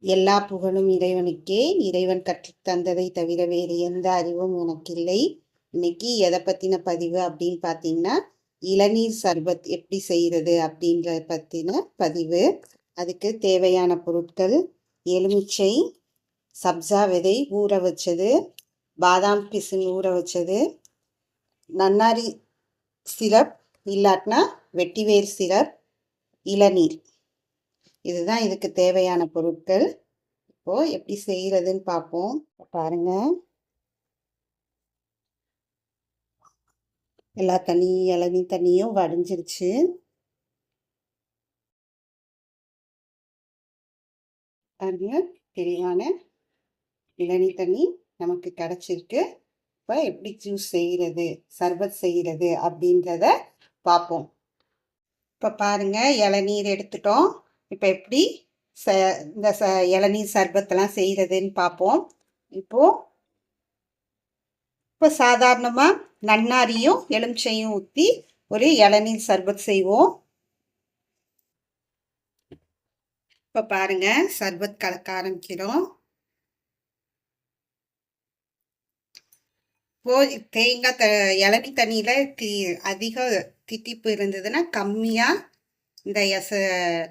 எல்லா புகழும் இறைவனுக்கே. இறைவன் கற்றுத் தந்ததை தவிர வேறு எந்த அறிவும் எனக்கில்லை. இன்னைக்கு எதை பற்றின பதிவு அப்படின்னு பார்த்தீங்கன்னா, இளநீர் சர்பத் எப்படி செய்கிறது அப்படின்றத பற்றின பதிவு. அதுக்கு தேவையான பொருட்கள்: எலுமிச்சை, சப்ஜா விதை ஊற வச்சது, பாதாம் பிசின் ஊற வச்சது, நன்னாரி சிரப் இல்லாட்டினா வெட்டிவேர் சிரப், இளநீர். இதுதான் இதுக்கு தேவையான பொருட்கள். இப்போ எப்படி செய்யறதுன்னு பார்ப்போம். பாருங்க, எல்லா இளநீ தண்ணியும் வடிஞ்சிருச்சு. பாருங்க, தெளிவான இளநீ தண்ணி நமக்கு கிடைச்சிருக்கு. இப்போ எப்படி ஜூஸ் செய்கிறது, சர்பத் செய்கிறது அப்படின்றத பார்ப்போம். இப்போ பாருங்க, இளநீர் எடுத்துட்டோம். இப்போ எப்படி இந்த இளநீர் சர்பத்தெல்லாம் செய்கிறதுன்னு பார்ப்போம். இப்போ சாதாரணமாக நன்னாரியும் எலுமிச்சையும் ஊற்றி ஒரு இளநீர் சர்பத் செய்வோம். இப்போ பாருங்க, சர்பத் கலக்க ஆரம்பிக்கிறோம். தேங்காய் இளநீ தண்ணியில் அதிக தித்திப்பு இருந்ததுன்னா கம்மியாக இந்த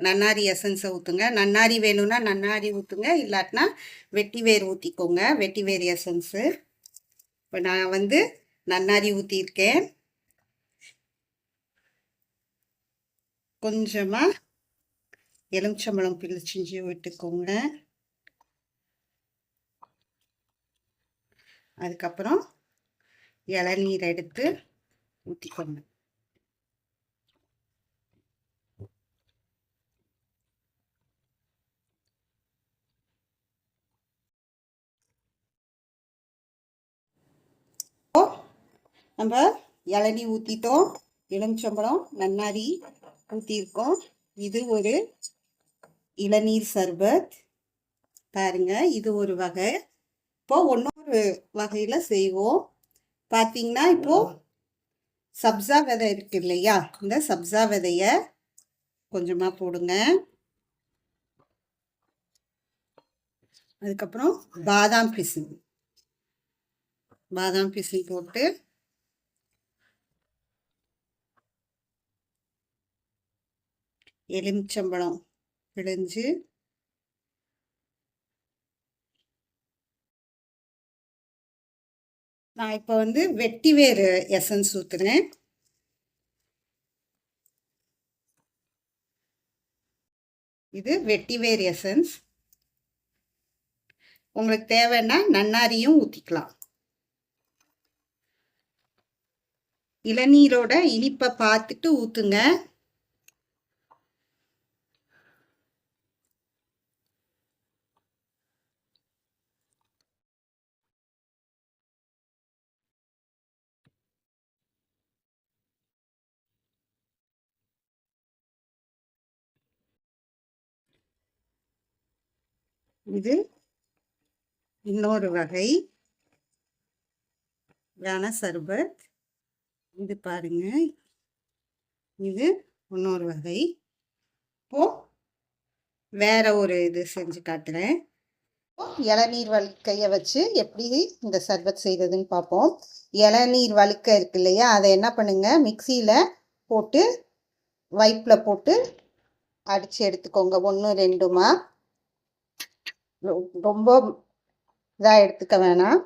நன்னாரி எசன்ஸை ஊற்றுங்க. நன்னாரி வேணும்னா நன்னாரி ஊற்றுங்க, இல்லாட்டினா வெட்டி வேர் ஊற்றிக்கோங்க, வெட்டி வேர் எசன்ஸு. இப்போ நான் நன்னாரி ஊற்றிருக்கேன். கொஞ்சமாக எலுமிச்சம்பழம் பிழிச்சு விட்டுக்கோங்க. அதுக்கப்புறம் இளநீர் எடுத்து ஊற்றிக்கோங்க. நம்ம இளநீ ஊற்றிட்டோம், எலுமிச்சம்பழம் நன்னாரி ஊற்றிருக்கோம். இது ஒரு இளநீர் சர்பத். பாருங்க, இது ஒரு வகை. இப்போ இன்னொரு வகையில் செய்வோம். பார்த்தீங்கன்னா, இப்போ சப்ஜா விதை இருக்கு இல்லையா, இந்த சப்ஜா விதைய கொஞ்சமாக போடுங்க. அதுக்கப்புறம் பாதாம் பிசின் போட்டு எலுமிச்சம்பழம் பிழிஞ்சு நான் இப்போ வெட்டி வேறு எசன்ஸ் ஊற்றுறேன். இது வெட்டி வேர் எசன்ஸ். உங்களுக்கு தேவைன்னா நன்னாரியும் ஊற்றிக்கலாம். இளநீரோட இனிப்பை பார்த்துட்டு ஊற்றுங்க. இது இன்னொரு வகை சர்பத். இது பாருங்க, இது இன்னொரு வகை. இப்போ வேற ஒரு இது செஞ்சு காட்டுறேன். இளநீர் வழுக்கையை வச்சு எப்படி இந்த சர்பத் செய்கிறதுன்னு பார்ப்போம். இளநீர் வழுக்க இருக்கு இல்லையா, அதை என்ன பண்ணுங்க, மிக்சியில் போட்டு வைப்பில் போட்டு அடித்து எடுத்துக்கோங்க. 1 2மா, ரொம்ப இதாக எடுத்துக்க வேணாம்,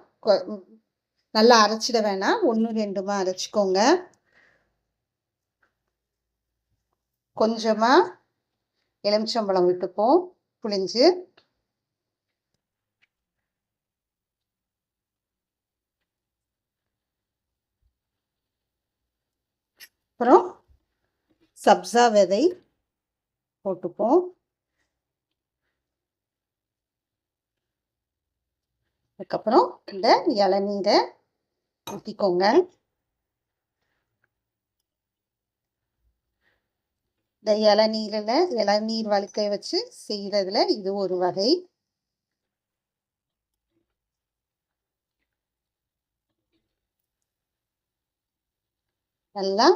நல்லா அரைச்சிட வேணாம், 1 2மா அரைச்சிக்கோங்க. கொஞ்சமாக எலுமிச்சம்பழம் விட்டுப்போம் புளிஞ்சு. அப்புறம் சப்ஜா விதை போட்டுப்போம். அதுக்கப்புறம் இந்த இளநீரை ஊற்றிக்கோங்க. இந்த இளநீர் வழுக்கை வச்சு செய்கிறதுல இது ஒரு வகை. நல்லா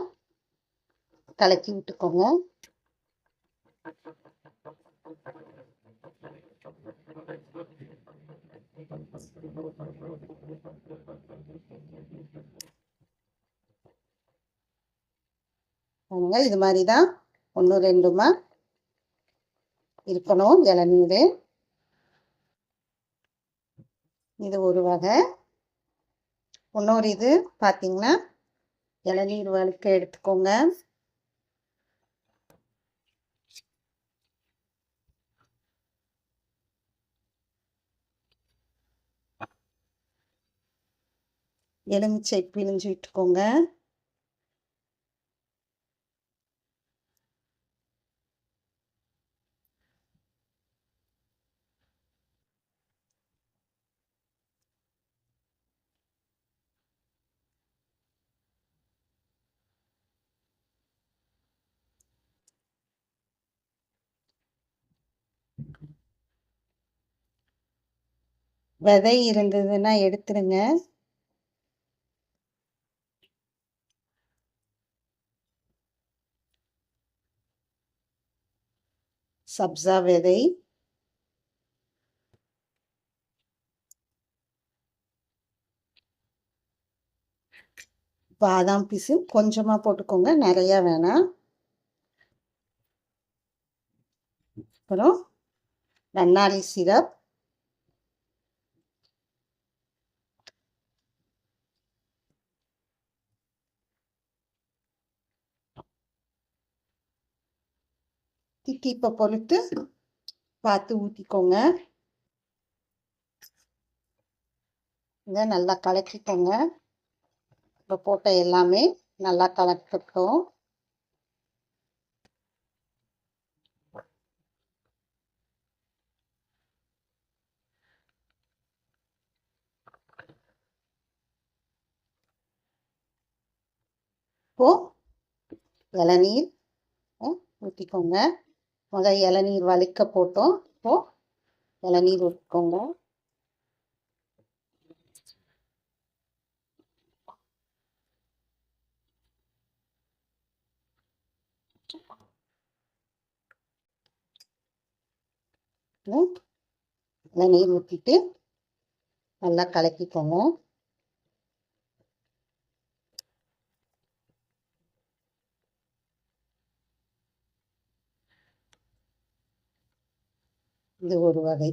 கலக்கி விட்டுக்கோங்க. இது மாதிரி தான் 1 2மா இருக்கணும் இளநீர். இது ஒரு வகை. இன்னொரு இது பார்த்தீங்கன்னா இளநீர் வழுக்க எடுத்துக்கோங்க. எலுமிச்சை பிழிஞ்சு விட்டுக்கோங்க. விதை இருந்ததுன்னா எடுத்துருங்க. சப்ஜா விதை, பாதாம் பிசின் கொஞ்சமாக போட்டுக்கோங்க, நிறையா வேணாம். அப்புறம் நன்னாரி சிரப், தித்திப்பை பொறுத்து பார்த்து ஊற்றிக்கோங்க. இதை நல்லா கலக்கிக்கோங்க. இப்போ போட்ட எல்லாமே நல்லா கலக்கட்டும். இப்போ இளநீர் ஊற்றிக்கோங்க. முதல் இளநீர் வலிக்க போட்டோம். இப்போ இளநீர் ஊற்றிக்கோங்க. இளநீர் ஊற்றிட்டு நல்லா கலக்கிக்கோங்க. இது ஒரு வகை.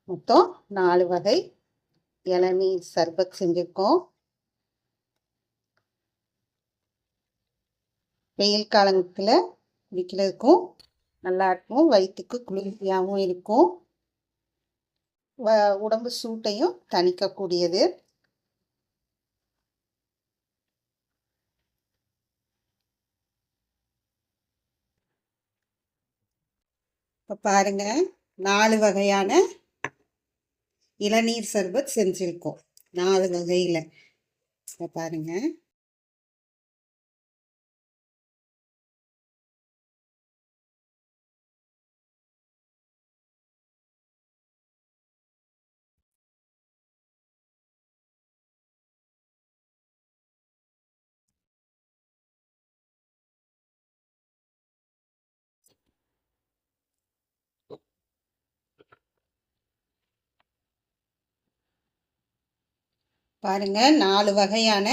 மொத்தம் 4 வகை இளநீர் சர்பத் செஞ்சுருக்கோம். வெயில் காலத்தில் குடிக்கிறதுக்கும் நல்லா இருக்கும். வயிற்றுக்கு குளிர்ச்சியாகவும் இருக்கும். உடம்பு சூட்டையும் தணிக்கக்கூடியது. இப்போ பாருங்க, 4 வகையான இளநீர் சர்பத் செஞ்சுருக்கோம். 4 வகையில். இப்போ பாருங்க, பாருங்க 4 வகையான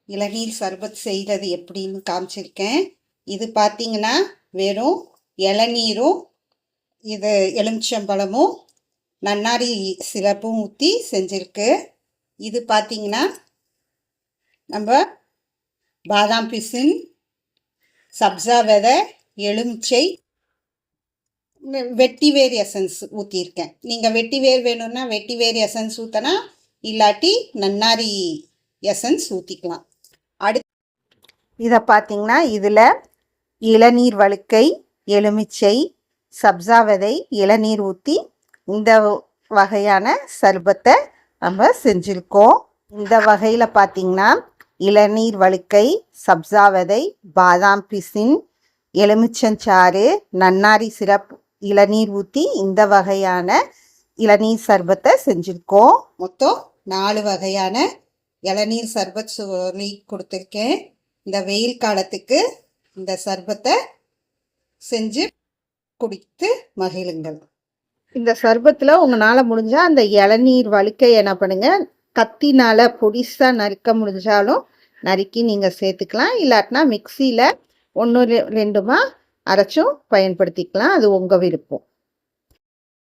இளநீர் சர்பத் செய்கிறது எப்படின்னு காமிச்சிருக்கேன். இது பார்த்தீங்கன்னா வெறும் இளநீரும் இது எலுமிச்சம்பழமும் நன்னாரி சிரப்பும் ஊற்றி செஞ்சுருக்கு. இது பார்த்தீங்கன்னா நம்ம பாதாம் பிசின், சப்ஜா விதை, எலுமிச்சை, வெட்டிவேர் எசன்ஸ் ஊற்றிருக்கேன். நீங்கள் வெட்டிவேர் வேணும்னா வெட்டிவேர் எசன்ஸ் ஊற்றினா, இல்லாட்டி நன்னாரி எசன்ஸ் ஊற்றிக்கலாம். இதை பார்த்தீங்கன்னா இதில் இளநீர் வழுக்கை, எலுமிச்சை, சப்ஜா விதை, இளநீர் ஊற்றி இந்த வகையான சர்பத்தை நம்ம செஞ்சுருக்கோம். இந்த வகையில் பார்த்தீங்கன்னா இளநீர் வழுக்கை, சப்ஜா விதை, பாதாம் பிசின், எலுமிச்சஞ்சாறு, நன்னாரி சிரப், இளநீர் ஊற்றி இந்த வகையான இளநீர் சர்பத்தை செஞ்சுருக்கோம். மொத்தம் 4 வகையான இளநீர் சர்பத் சொல்லி கொடுத்துருக்கேன். இந்த வெயில் காலத்துக்கு இந்த சர்பத்தை செஞ்சு குடித்து மகிழுங்கள். இந்த சர்பத்தில் உங்களால் முடிஞ்சால் அந்த இளநீர் வழுக்கை என்ன பண்ணுங்க, கத்தினால் பொடிசாக நறுக்க முடிஞ்சாலும் நறுக்கி நீங்கள் சேர்த்துக்கலாம். இல்லாட்டினா மிக்சியில் 1 2மா அரைச்சும் பயன்படுத்திக்கலாம். அது உங்கள் விருப்பம்.